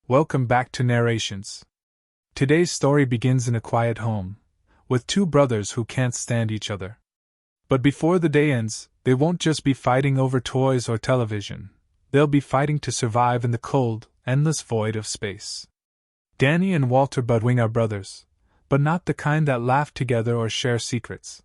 Welcome back to Narrations. Today's story begins in a quiet home, with two brothers who can't stand each other. But before the day ends, they won't just be fighting over toys or television, they'll be fighting to survive in the cold, endless void of space. Danny and Walter Budwing are brothers, but not the kind that laugh together or share secrets.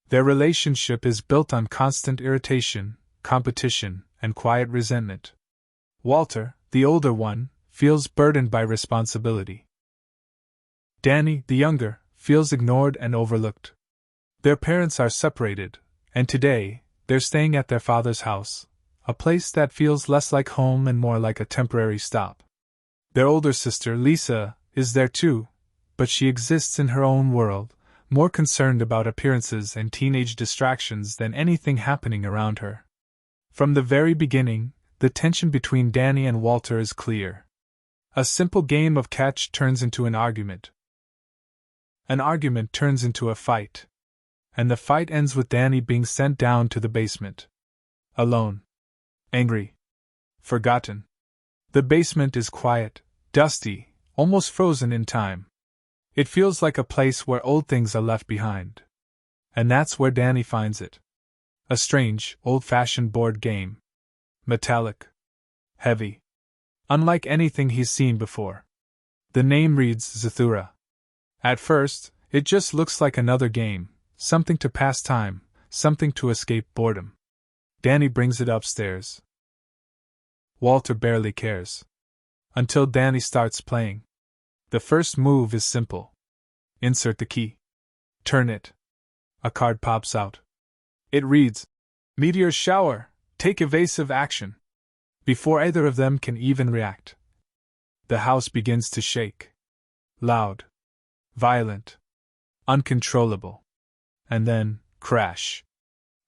Their relationship is built on constant irritation, competition, and quiet resentment. Walter, the older one, feels burdened by responsibility. Danny, the younger, feels ignored and overlooked. Their parents are separated, and today, they're staying at their father's house, a place that feels less like home and more like a temporary stop. Their older sister, Lisa, is there too, but she exists in her own world, more concerned about appearances and teenage distractions than anything happening around her. From the very beginning, the tension between Danny and Walter is clear. A simple game of catch turns into an argument. An argument turns into a fight. And the fight ends with Danny being sent down to the basement. Alone. Angry. Forgotten. The basement is quiet, dusty, almost frozen in time. It feels like a place where old things are left behind. And that's where Danny finds it. A strange, old-fashioned board game. Metallic. Heavy. Unlike anything he's seen before. The name reads Zathura. At first, it just looks like another game, something to pass time, something to escape boredom. Danny brings it upstairs. Walter barely cares. Until Danny starts playing. The first move is simple. Insert the key. Turn it. A card pops out. It reads, Meteor Shower, take evasive action. Before either of them can even react, the house begins to shake. Loud. Violent. Uncontrollable. And then, crash.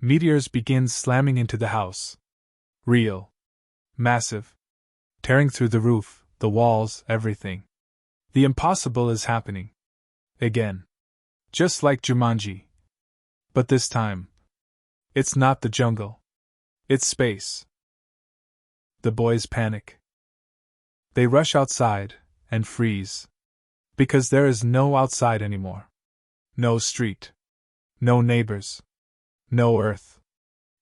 Meteors begin slamming into the house. Real. Massive. Tearing through the roof, the walls, everything. The impossible is happening. Again. Just like Jumanji. But this time, it's not the jungle. It's space. The boys panic. They rush outside and freeze. Because there is no outside anymore. No street. No neighbors. No earth.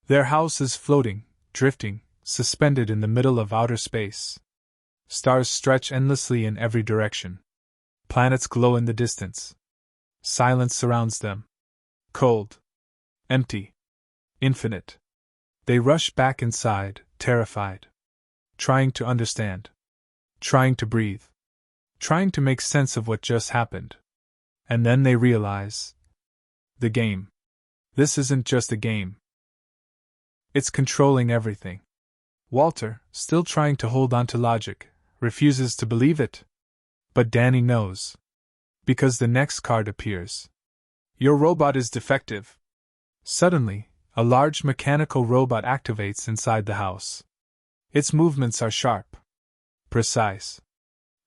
Their house is floating, drifting, suspended in the middle of outer space. Stars stretch endlessly in every direction. Planets glow in the distance. Silence surrounds them. Cold. Empty. Infinite. They rush back inside, terrified. Trying to understand. Trying to breathe. Trying to make sense of what just happened. And then they realize. The game. This isn't just a game. It's controlling everything. Walter, still trying to hold on to logic, refuses to believe it. But Danny knows. Because the next card appears. Your robot is defective. Suddenly, a large mechanical robot activates inside the house. Its movements are sharp. Precise.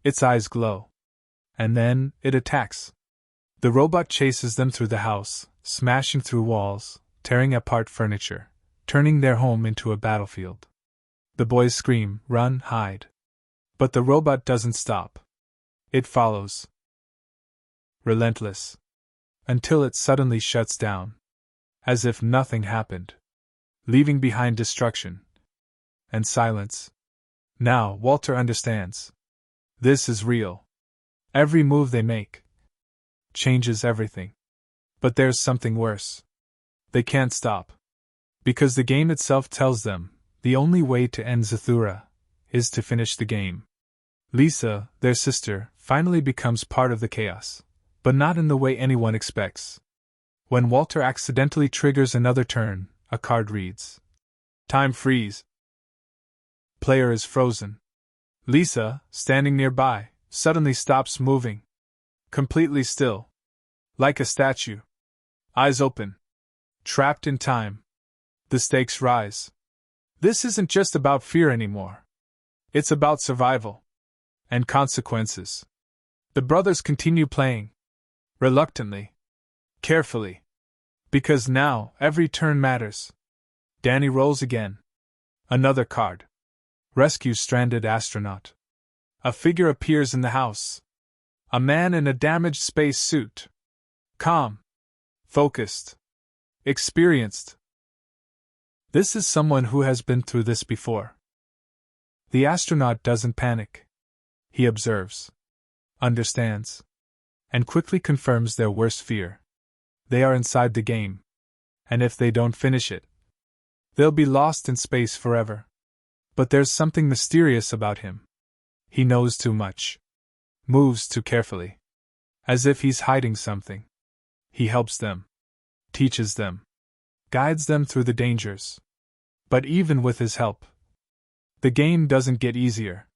Its eyes glow. And then, it attacks. The robot chases them through the house, smashing through walls, tearing apart furniture, turning their home into a battlefield. The boys scream, run, hide. But the robot doesn't stop. It follows. Relentless. Until it suddenly shuts down. As if nothing happened. Leaving behind destruction. And silence. Now, Walter understands. This is real. Every move they make changes everything. But there's something worse. They can't stop. Because the game itself tells them, the only way to end Zathura is to finish the game. Lisa, their sister, finally becomes part of the chaos, but not in the way anyone expects. When Walter accidentally triggers another turn, a card reads, Time freeze. Player is frozen. Lisa, standing nearby, suddenly stops moving. Completely still. Like a statue. Eyes open. Trapped in time. The stakes rise. This isn't just about fear anymore. It's about survival. And consequences. The brothers continue playing. Reluctantly. Carefully. Because now, every turn matters. Danny rolls again. Another card. Rescue stranded astronaut. A figure appears in the house. A man in a damaged space suit. Calm. Focused. Experienced. This is someone who has been through this before. The astronaut doesn't panic. He observes, understands, and quickly confirms their worst fear. They are inside the game, and if they don't finish it, they'll be lost in space forever. But there's something mysterious about him. He knows too much, moves too carefully, as if he's hiding something. He helps them, teaches them, guides them through the dangers. But even with his help, the game doesn't get easier.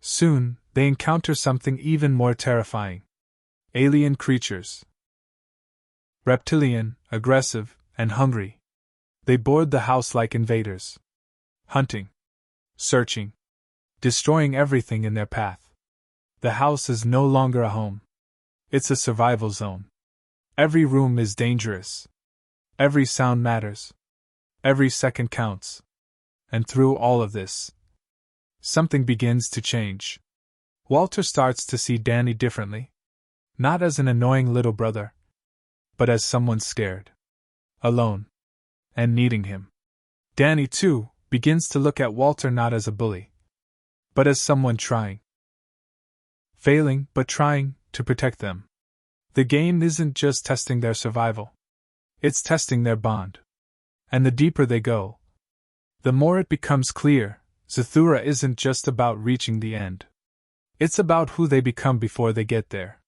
Soon, they encounter something even more terrifying. Alien creatures. Reptilian, aggressive, and hungry. They board the house like invaders. Hunting. Searching. Destroying everything in their path. The house is no longer a home. It's a survival zone. Every room is dangerous. Every sound matters. Every second counts. And through all of this, something begins to change. Walter starts to see Danny differently. Not as an annoying little brother, but as someone scared, alone, and needing him. Danny, too, begins to look at Walter not as a bully, but as someone trying. Failing, but trying, to protect them. The game isn't just testing their survival. It's testing their bond. And the deeper they go, the more it becomes clear, Zathura isn't just about reaching the end. It's about who they become before they get there.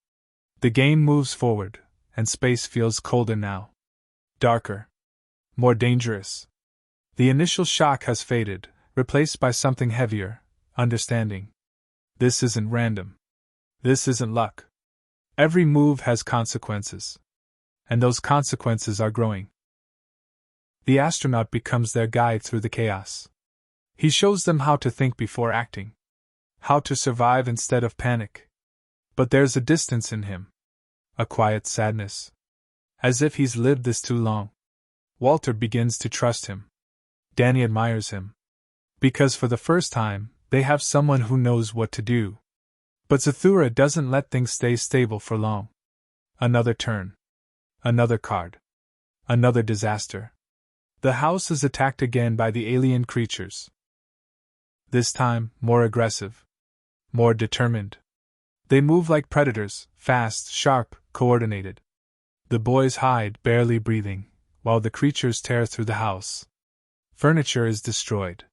The game moves forward, and space feels colder now. Darker. More dangerous. The initial shock has faded, replaced by something heavier, understanding. This isn't random. This isn't luck. Every move has consequences. And those consequences are growing. The astronaut becomes their guide through the chaos. He shows them how to think before acting. How to survive instead of panic. But there's a distance in him. A quiet sadness. As if he's lived this too long. Walter begins to trust him. Danny admires him. Because for the first time, they have someone who knows what to do. But Zathura doesn't let things stay stable for long. Another turn. Another card. Another disaster. The house is attacked again by the alien creatures. This time, more aggressive. More determined. They move like predators, fast, sharp, coordinated. The boys hide, barely breathing, while the creatures tear through the house. Furniture is destroyed.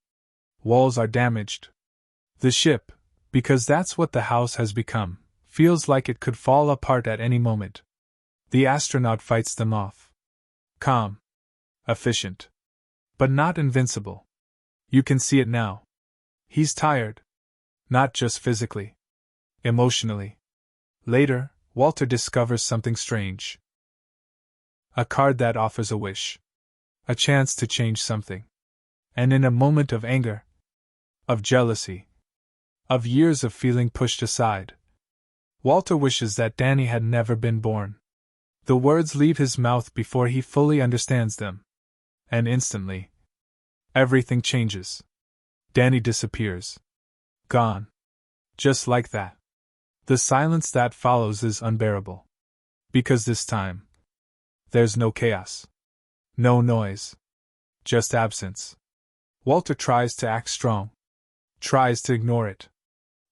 Walls are damaged. The ship, because that's what the house has become, feels like it could fall apart at any moment. The astronaut fights them off. Calm. Efficient. But not invincible. You can see it now. He's tired. Not just physically. Emotionally. Later, Walter discovers something strange. A card that offers a wish. A chance to change something. And in a moment of anger, of jealousy, of years of feeling pushed aside, Walter wishes that Danny had never been born. The words leave his mouth before he fully understands them. And instantly, everything changes. Danny disappears. Gone. Just like that. The silence that follows is unbearable. Because this time, there's no chaos. No noise. Just absence. Walter tries to act strong. Tries to ignore it.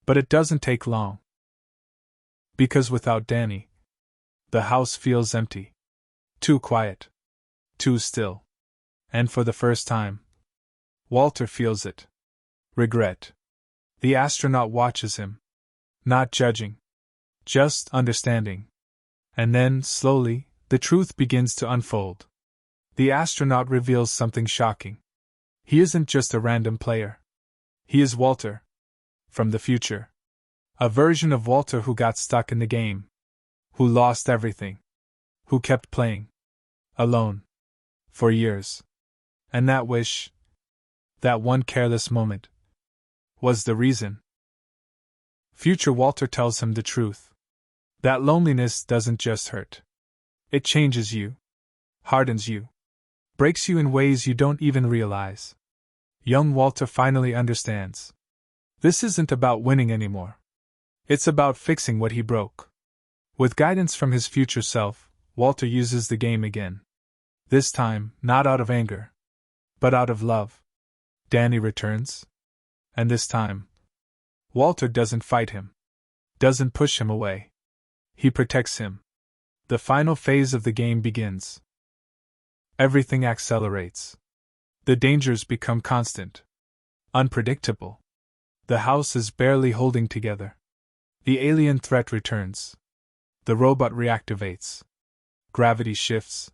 But it doesn't take long. Because without Danny, the house feels empty. Too quiet. Too still. And for the first time, Walter feels it. Regret. The astronaut watches him. Not judging. Just understanding. And then, slowly, the truth begins to unfold. The astronaut reveals something shocking. He isn't just a random player. He is Walter. From the future. A version of Walter who got stuck in the game. Who lost everything. Who kept playing. Alone. For years. And that wish, that one careless moment, was the reason. Future Walter tells him the truth. That loneliness doesn't just hurt. It changes you. Hardens you. Breaks you in ways you don't even realize. Young Walter finally understands. This isn't about winning anymore. It's about fixing what he broke. With guidance from his future self, Walter uses the game again. This time, not out of anger, but out of love. Danny returns. And this time, Walter doesn't fight him, doesn't push him away. He protects him. The final phase of the game begins. Everything accelerates. The dangers become constant, unpredictable. The house is barely holding together. The alien threat returns. The robot reactivates. Gravity shifts.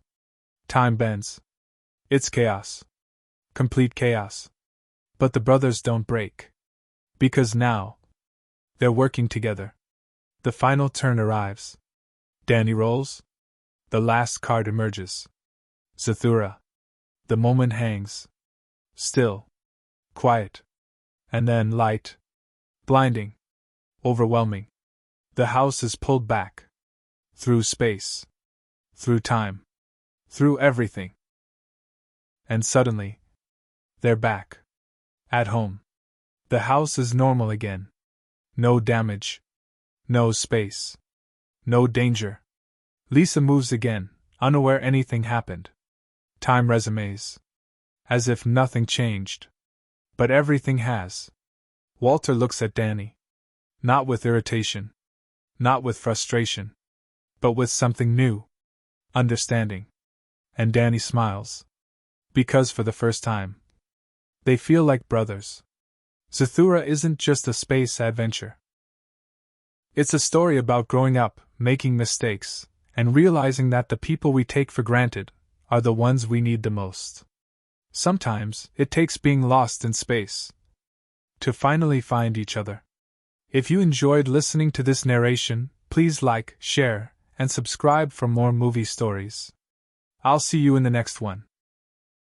Time bends. It's chaos. Complete chaos. But the brothers don't break. Because now, they're working together. The final turn arrives. Danny rolls. The last card emerges. Zathura. The moment hangs. Still. Quiet. And then light. Blinding. Overwhelming. The house is pulled back. Through space. Through time. Through everything. And suddenly, they're back. At home. The house is normal again. No damage. No space. No danger. Lisa moves again, unaware anything happened. Time resumes. As if nothing changed. But everything has. Walter looks at Danny. Not with irritation. Not with frustration. But with something new. Understanding. And Danny smiles. Because for the first time, they feel like brothers. Zathura isn't just a space adventure. It's a story about growing up, making mistakes, and realizing that the people we take for granted are the ones we need the most. Sometimes, it takes being lost in space to finally find each other. If you enjoyed listening to this narration, please like, share, and subscribe for more movie stories. I'll see you in the next one.